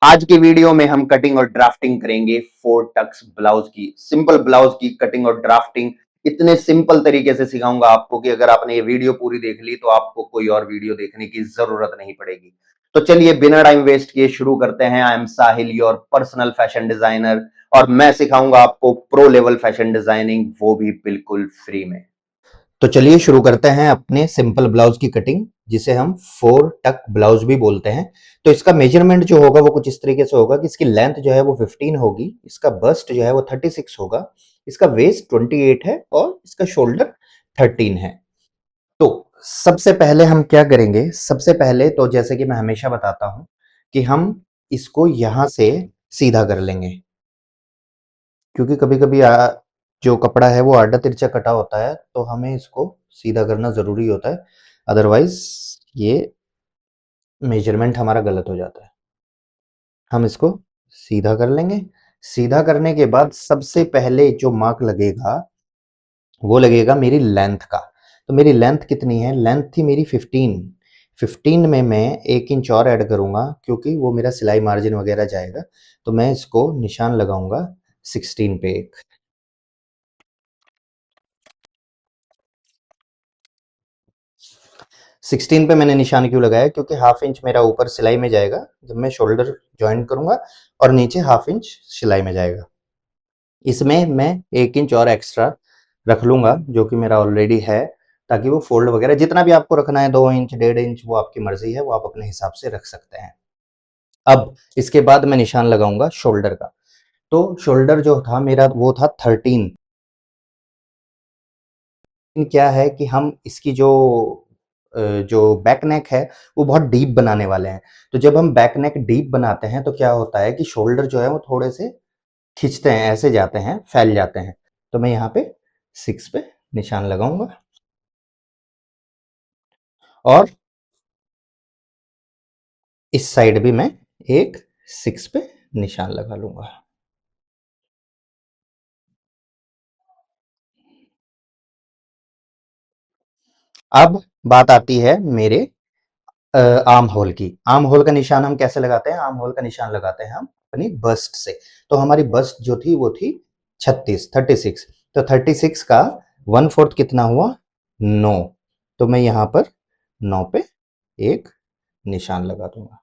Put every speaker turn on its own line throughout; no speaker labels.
आज की वीडियो में हम कटिंग और ड्राफ्टिंग करेंगे फोर टक्स ब्लाउज की। सिंपल ब्लाउज की कटिंग और ड्राफ्टिंग इतने सिंपल तरीके से सिखाऊंगा आपको कि अगर आपने ये वीडियो पूरी देख ली तो आपको कोई और वीडियो देखने की जरूरत नहीं पड़ेगी। तो चलिए बिना टाइम वेस्ट किए शुरू करते हैं। I am Sahil, your personal fashion designer, और मैं सिखाऊंगा आपको प्रो लेवल फैशन डिजाइनिंग, वो भी बिल्कुल फ्री में। तो चलिए शुरू करते हैं अपने सिंपल ब्लाउज की कटिंग, जिसे हम फोर टक ब्लाउज भी बोलते हैं। तो इसका मेजरमेंट जो होगा वो कुछ इस तरीके से होगा कि इसकी लेंथ जो है वो 15 होगी, इसका बस्ट जो है वो 36 होगा, इसका वेस्ट 28 है और इसका शोल्डर 13 है। तो सबसे पहले हम क्या करेंगे, सबसे पहले तो जैसे कि मैं हमेशा बताता हूं कि हम इसको यहां से सीधा कर लेंगे, क्योंकि कभी कभी जो कपड़ा है वो आड़ा तिरछा कटा होता है, तो हमें इसको सीधा करना जरूरी होता है, अदरवाइज ये मेजरमेंट हमारा गलत हो जाता है। हम इसको सीधा कर लेंगे। सीधा करने के बाद सबसे पहले जो मार्क लगेगा वो लगेगा मेरी लेंथ का। तो मेरी लेंथ कितनी है, लेंथ थी मेरी 15। 15 में मैं 1 इंच और ऐड करूंगा, क्योंकि वो मेरा सिलाई मार्जिन वगैरह जाएगा। तो मैं इसको निशान लगाऊंगा 16 पे। एक 16 पे मैंने निशान क्यों लगाया, क्योंकि हाफ इंच मेरा ऊपर सिलाई में जाएगा जब मैं शोल्डर ज्वाइन करूंगा, और नीचे हाफ इंच सिलाई में जाएगा। इसमें मैं 1 इंच और एक्स्ट्रा रख लूंगा, जो कि मेरा ऑलरेडी है, ताकि वो फोल्ड वगैरह जितना भी आपको रखना है, 2 इंच 1.5 इंच, वो आपकी मर्जी है, वो आप अपने हिसाब से रख सकते हैं। अब इसके बाद मैं निशान लगाऊंगा शोल्डर का। तो शोल्डर जो था मेरा वो था 13। क्या है कि हम इसकी जो बैक नेक है वो बहुत डीप बनाने वाले हैं। तो जब हम बैक नेक डीप बनाते हैं तो क्या होता है कि शोल्डर जो है वो थोड़े से खिंचते हैं, ऐसे जाते हैं, फैल जाते हैं। तो मैं यहाँ पे 6 पे निशान लगाऊंगा और इस साइड भी मैं एक 6 पे निशान लगा लूंगा। अब बात आती है मेरे आर्म होल की। आर्म होल का निशान हम कैसे लगाते हैं, आर्म होल का निशान लगाते हैं हम अपनी बस्ट से। तो हमारी बस्ट जो थी वो थी 36। तो 36 का 1/4 कितना हुआ, 9। तो मैं यहां पर 9 पे एक निशान लगा दूंगा।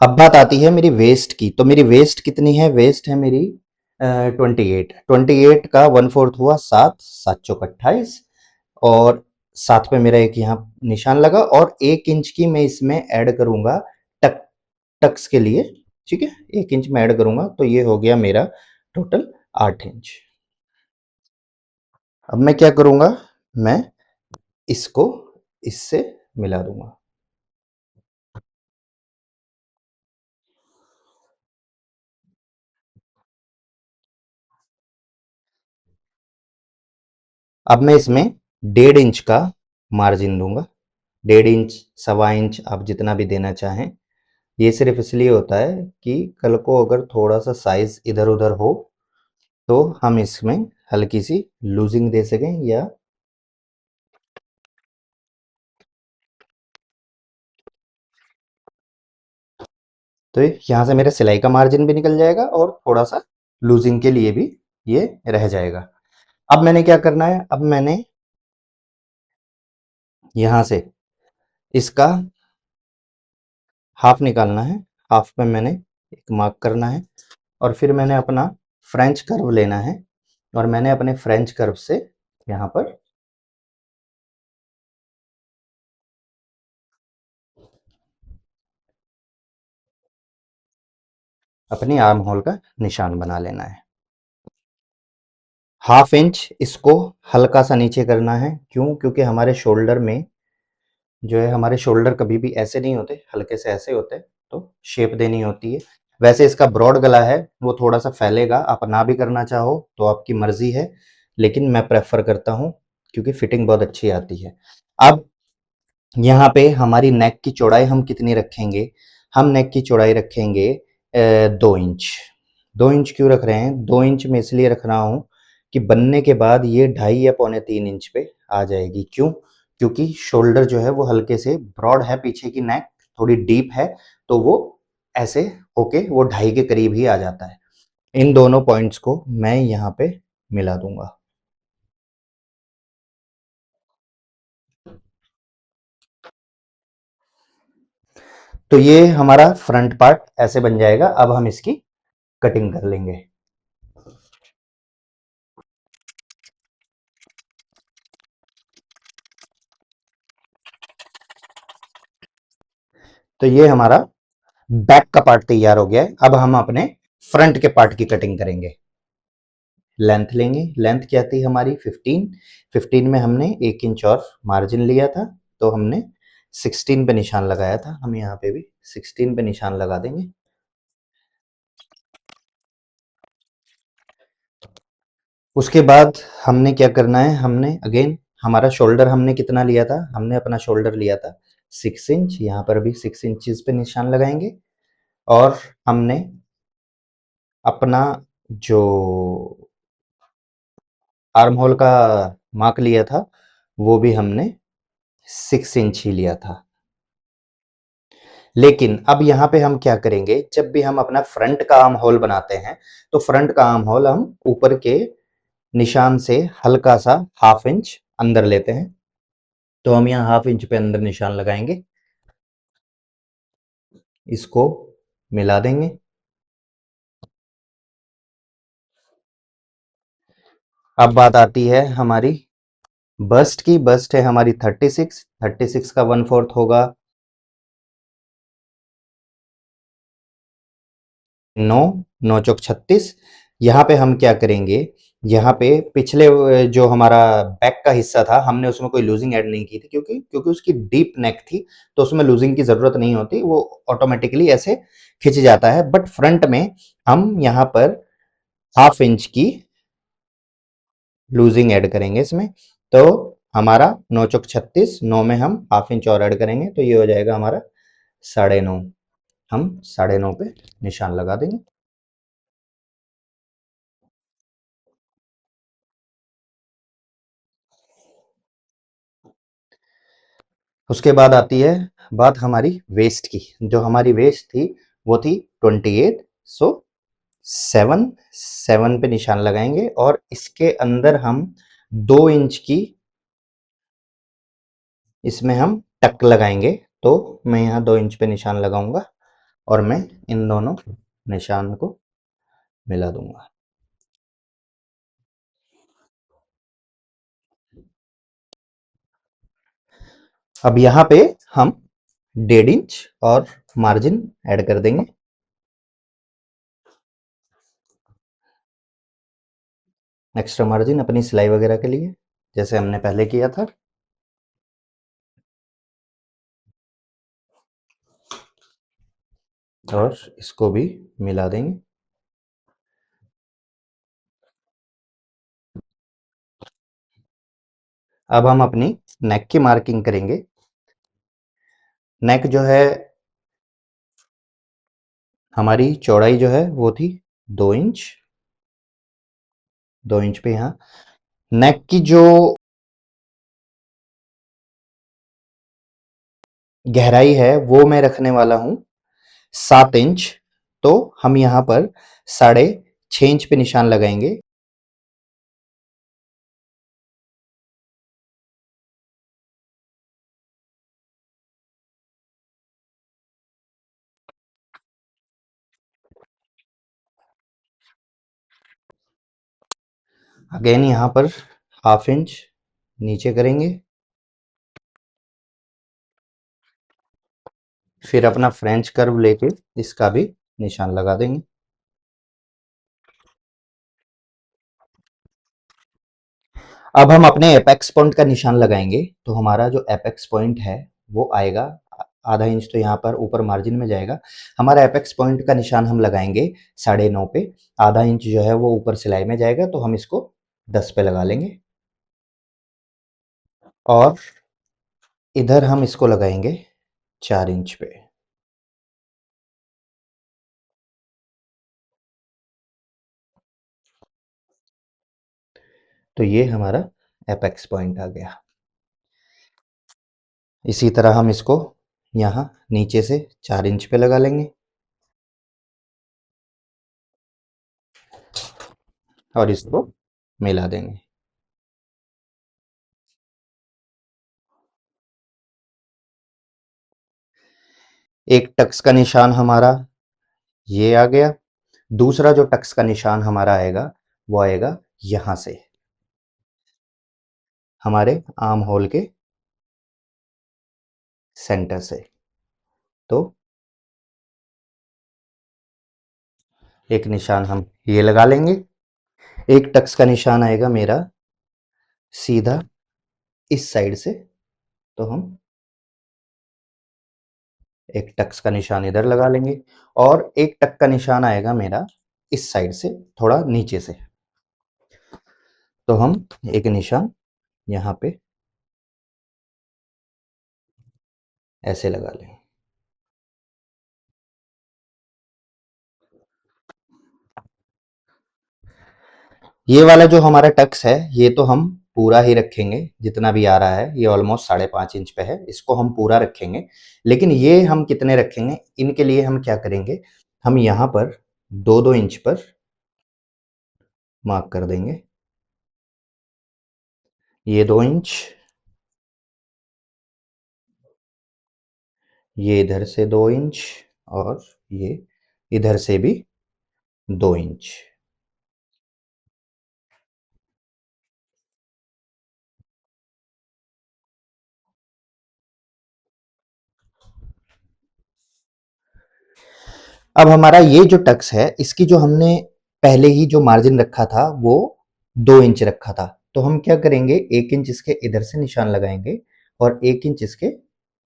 अब बात आती है मेरी वेस्ट की। तो मेरी वेस्ट कितनी है, वेस्ट है मेरी 28। 28 का 1/4 हुआ 7, 7 चौक 28, और 7 पे मेरा एक यहाँ निशान लगा, और 1 इंच की मैं इसमें ऐड करूंगा टक टक्स के लिए। ठीक है, 1 इंच में ऐड करूंगा, तो ये हो गया मेरा टोटल 8 इंच। अब मैं क्या करूंगा, मैं इसको इससे मिला दूंगा। अब मैं इसमें 1.5 इंच का मार्जिन दूंगा। 1.5 इंच, 1.25 इंच, आप जितना भी देना चाहें। ये सिर्फ इसलिए होता है कि कल को अगर थोड़ा सा साइज इधर उधर हो तो हम इसमें हल्की सी लूजिंग दे सकें, या तो यहाँ से मेरा सिलाई का मार्जिन भी निकल जाएगा और थोड़ा सा लूजिंग के लिए भी ये रह जाएगा। अब मैंने क्या करना है, अब मैंने यहां से इसका हाफ निकालना है। हाफ पे मैंने एक मार्क करना है, और फिर मैंने अपना फ्रेंच कर्व लेना है, और मैंने अपने फ्रेंच कर्व से यहाँ पर अपनी आर्म होल का निशान बना लेना है। 1/2 इंच इसको हल्का सा नीचे करना है। क्यों, क्योंकि हमारे शोल्डर में जो है, हमारे शोल्डर कभी भी ऐसे नहीं होते, हल्के से ऐसे होते, तो शेप देनी होती है। वैसे इसका ब्रॉड गला है, वो थोड़ा सा फैलेगा, आप ना भी करना चाहो तो आपकी मर्जी है, लेकिन मैं प्रेफर करता हूं क्योंकि फिटिंग बहुत अच्छी आती है। अब यहाँ पे हमारी नेक की चौड़ाई हम कितनी रखेंगे, हम नेक की चौड़ाई रखेंगे 2 इंच। 2 इंच क्यों रख रहे हैं, 2 इंच में इसलिए रख रहा हूँ कि बनने के बाद ये 2.5 या 2.25 इंच पे आ जाएगी। क्यों, क्योंकि शोल्डर जो है वो हल्के से ब्रॉड है, पीछे की नेक थोड़ी डीप है, तो वो ऐसे होके वो 2.5 के करीब ही आ जाता है। इन दोनों पॉइंट्स को मैं यहाँ पे मिला दूंगा। तो ये हमारा फ्रंट पार्ट ऐसे बन जाएगा। अब हम इसकी कटिंग कर लेंगे। तो ये हमारा बैक का पार्ट तैयार हो गया है। अब हम अपने फ्रंट के पार्ट की कटिंग करेंगे। लेंथ लेंगे, लेंथ क्या थी हमारी 15। 15 में हमने 1 इंच और मार्जिन लिया था, तो हमने 16 पे निशान लगाया था। हम यहाँ पे भी 16 पे निशान लगा देंगे। उसके बाद हमने क्या करना है, हमने अगेन हमारा शोल्डर हमने कितना लिया था, हमने अपना शोल्डर लिया था 6 इंच। यहाँ पर भी 6 इंचेस पे निशान लगाएंगे। और हमने अपना जो आर्म होल का मार्क लिया था वो भी हमने 6 इंच ही लिया था। लेकिन अब यहाँ पे हम क्या करेंगे, जब भी हम अपना फ्रंट का आर्म होल बनाते हैं तो फ्रंट का आर्म होल हम ऊपर के निशान से हल्का सा 1/2 इंच अंदर लेते हैं। तो हम यहाँ 1/2 इंच पे अंदर निशान लगाएंगे, इसको मिला देंगे। अब बात आती है हमारी बस्ट की। बस्ट है हमारी 36। 36 का 1/4 होगा 9। 9 चौक 36। यहाँ पे हम क्या करेंगे, यहाँ पे पिछले जो हमारा बैक का हिस्सा था हमने उसमें कोई लूजिंग ऐड नहीं की थी, क्योंकि क्योंकि उसकी डीप नेक थी, तो उसमें लूजिंग की जरूरत नहीं होती, वो ऑटोमेटिकली ऐसे खिंच जाता है। बट फ्रंट में हम यहाँ पर 1/2 इंच की लूजिंग ऐड करेंगे इसमें। तो हमारा 9 चौक 36, 9 में हम 1/2 इंच और ऐड करेंगे, तो ये हो जाएगा हमारा 9.5। हम 9.5 पे निशान लगा देंगे। उसके बाद आती है बात हमारी वेस्ट की। जो हमारी वेस्ट थी वो थी 28। सो 7 पे निशान लगाएंगे और इसके अंदर हम 2 इंच की इसमें हम टक लगाएंगे। तो मैं यहाँ 2 इंच पे निशान लगाऊंगा और मैं इन दोनों निशान को मिला दूंगा। अब यहाँ पे हम 1.5 इंच और मार्जिन ऐड कर देंगे। एक्स्ट्रा मार्जिन अपनी सिलाई वगैरह के लिए, जैसे हमने पहले किया था। और इसको भी मिला देंगे। अब हम अपनी नेक की मार्किंग करेंगे। नेक जो है हमारी चौड़ाई जो है वो थी 2 इंच। 2 इंच पे यहाँ नेक की जो गहराई है वो मैं रखने वाला हूं 7 इंच। तो हम यहाँ पर 6.5 इंच पे निशान लगाएंगे। अगेन यहाँ पर 1/2 इंच नीचे करेंगे, फिर अपना फ्रेंच कर्व लेके इसका भी निशान लगा देंगे। अब हम अपने एपेक्स पॉइंट का निशान लगाएंगे। तो हमारा जो एपेक्स पॉइंट है वो आएगा 1/2 इंच, तो यहाँ पर ऊपर मार्जिन में जाएगा। हमारा एपेक्स पॉइंट का निशान हम लगाएंगे 9.5 पे। 1/2 इंच जो है वो ऊपर सिलाई में जाएगा, तो हम इसको 10 पे लगा लेंगे। और इधर हम इसको लगाएंगे 4 इंच पे। तो ये हमारा एपेक्स पॉइंट आ गया। इसी तरह हम इसको यहाँ नीचे से 4 इंच पे लगा लेंगे और इसको मिला देंगे। एक टक्स का निशान हमारा ये आ गया। दूसरा जो टक्स का निशान हमारा आएगा वो आएगा यहां से, हमारे आर्म होल के सेंटर से। तो एक निशान हम ये लगा लेंगे। एक टक्स का निशान आएगा मेरा सीधा इस साइड से, तो हम एक टक्स का निशान इधर लगा लेंगे और एक टक का निशान आएगा मेरा इस साइड से थोड़ा नीचे से, तो हम एक निशान यहाँ पे ऐसे लगा लें। ये वाला जो हमारा टक्स है ये तो हम पूरा ही रखेंगे, जितना भी आ रहा है ये ऑलमोस्ट 5.5 इंच पे है, इसको हम पूरा रखेंगे। लेकिन ये हम कितने रखेंगे, इनके लिए हम क्या करेंगे, हम यहाँ पर 2-2 इंच पर मार्क कर देंगे। ये 2 इंच, ये इधर से 2 इंच और ये इधर से भी 2 इंच। अब हमारा ये जो टक्स है इसकी जो हमने पहले ही जो मार्जिन रखा था वो 2 इंच रखा था, तो हम क्या करेंगे 1 इंच इसके इधर से निशान लगाएंगे और 1 इंच इसके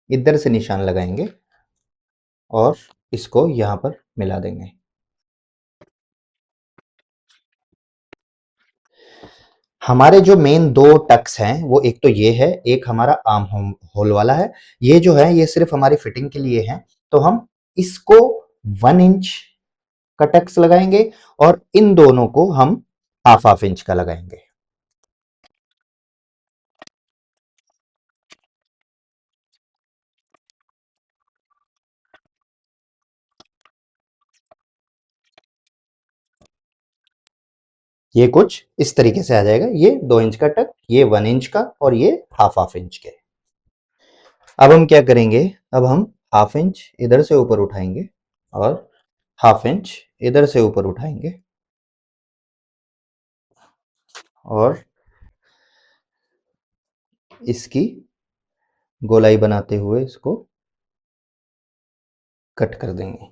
इधर से निशान लगाएंगे और इसको यहाँ पर मिला देंगे। हमारे जो मेन 2 टक्स हैं वो एक तो ये है, एक हमारा आर्म होल वाला है। ये जो है ये सिर्फ हमारी फिटिंग के लिए है, तो हम इसको 1 इंच का टक्स लगाएंगे और इन दोनों को हम हाफ हाफ इंच का लगाएंगे। ये कुछ इस तरीके से आ जाएगा, ये 2 इंच का टक, ये 1 इंच का और ये हाफ हाफ इंच के। अब हम क्या करेंगे, अब हम हाफ इंच इधर से ऊपर उठाएंगे और हाफ इंच इधर से ऊपर उठाएंगे और इसकी गोलाई बनाते हुए इसको कट कर देंगे।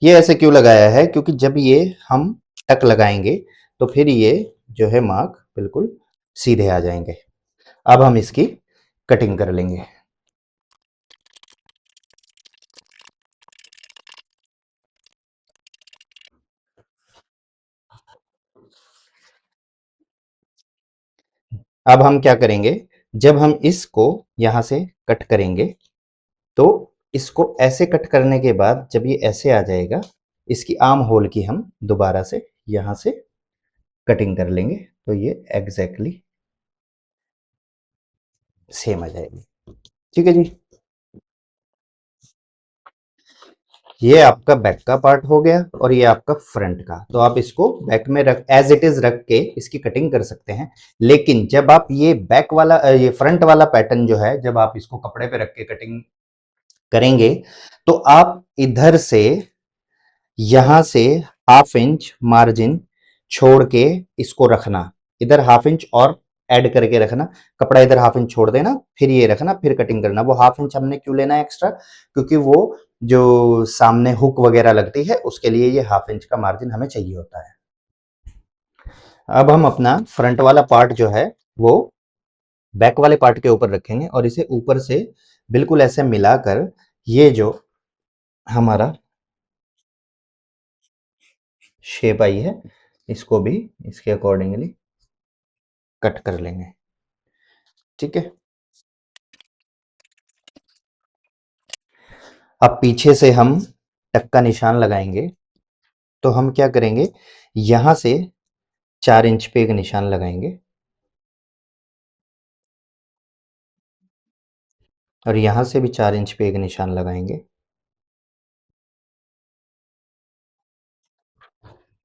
ये ऐसे क्यों लगाया है, क्योंकि जब ये हम टक लगाएंगे तो फिर ये जो है मार्क बिल्कुल सीधे आ जाएंगे। अब हम इसकी कटिंग कर लेंगे। अब हम क्या करेंगे, जब हम इसको यहां से कट करेंगे तो इसको ऐसे कट करने के बाद जब ये ऐसे आ जाएगा, इसकी आर्म होल की हम दोबारा से यहां से कटिंग कर लेंगे, तो ये एग्जैक्टली सेम आ जाएगी। ठीक है जी, ये आपका बैक का पार्ट हो गया और ये आपका फ्रंट का। तो आप इसको बैक में रख एज इट इज रख के इसकी कटिंग कर सकते हैं। लेकिन जब आप ये बैक वाला ये फ्रंट वाला पैटर्न जो है जब आप इसको कपड़े पे रख के कटिंग करेंगे तो आप इधर से यहां से हाफ इंच मार्जिन छोड़ के इसको रखना, इधर हाफ इंच और ऐड करके रखना, कपड़ा इधर हाफ इंच छोड़ देना, फिर ये रखना, फिर कटिंग करना। वो हाफ इंच हमने क्यों लेना है एक्स्ट्रा, क्योंकि वो जो सामने हुक वगैरह लगती है उसके लिए ये हाफ इंच का मार्जिन हमें चाहिए होता है। अब हम अपना फ्रंट वाला पार्ट जो है वो बैक वाले पार्ट के ऊपर रखेंगे और इसे ऊपर से बिल्कुल ऐसे मिलाकर ये जो हमारा शेप आई है इसको भी इसके अकॉर्डिंगली कट कर लेंगे। ठीक है, अब पीछे से हम टक का निशान लगाएंगे, तो हम क्या करेंगे यहां से 4 इंच पे एक निशान लगाएंगे और यहां से भी 4 इंच पे एक निशान लगाएंगे।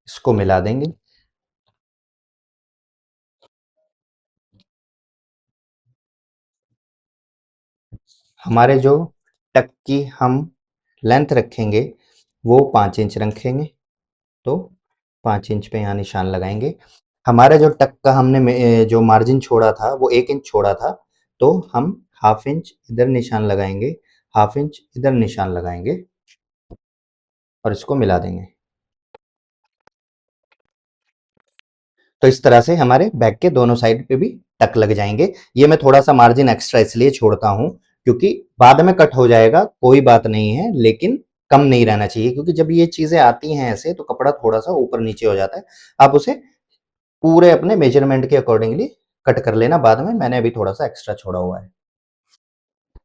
इसको मिला देंगे। हमारे जो टक की हम लेंथ रखेंगे वो 5 इंच रखेंगे, तो 5 इंच पे यहाँ निशान लगाएंगे। हमारा जो टक का हमने जो मार्जिन छोड़ा था वो 1 इंच छोड़ा था, तो हम हाफ इंच इधर निशान लगाएंगे, हाफ इंच इधर निशान लगाएंगे और इसको मिला देंगे। तो इस तरह से हमारे बैक के दोनों साइड पे भी टक लग जाएंगे। ये मैं थोड़ा सा मार्जिन एक्स्ट्रा इसलिए छोड़ता हूं क्योंकि बाद में कट हो जाएगा, कोई बात नहीं है, लेकिन कम नहीं रहना चाहिए क्योंकि जब ये चीजें आती हैं ऐसे तो कपड़ा थोड़ा सा ऊपर नीचे हो जाता है। आप उसे पूरे अपने मेजरमेंट के अकॉर्डिंगली कट कर लेना बाद में, मैंने अभी थोड़ा सा एक्स्ट्रा छोड़ा हुआ है।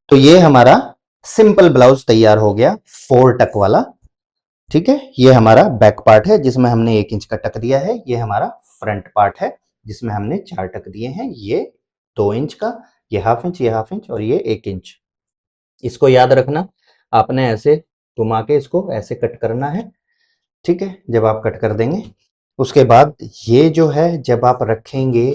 तो ये हमारा सिंपल ब्लाउज तैयार हो गया 4 टक वाला। ठीक है, ये हमारा बैक पार्ट है जिसमें हमने 1 इंच का टक दिया है। ये हमारा फ्रंट पार्ट है जिसमें हमने 4 टक दिए हैं। ये 2 इंच का, ये हाफ इंच, ये हाफ इंच और ये 1 इंच। इसको याद रखना, आपने ऐसे घुमा के इसको ऐसे कट करना है। ठीक है, जब आप कट कर देंगे उसके बाद ये जो है जब आप रखेंगे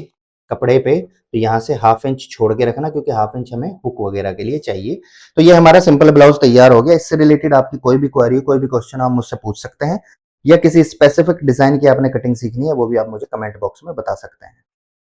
कपड़े पे तो यहाँ से हाफ इंच छोड़ के रखना क्योंकि हाफ इंच हमें हुक वगैरह के लिए चाहिए। तो ये हमारा सिंपल ब्लाउज तैयार हो गया। इससे रिलेटेड आपकी कोई भी क्वेरी, कोई भी क्वेश्चन आप मुझसे पूछ सकते हैं या किसी स्पेसिफिक डिजाइन की आपने कटिंग सीखनी है वो भी आप मुझे कमेंट बॉक्स में बता सकते हैं।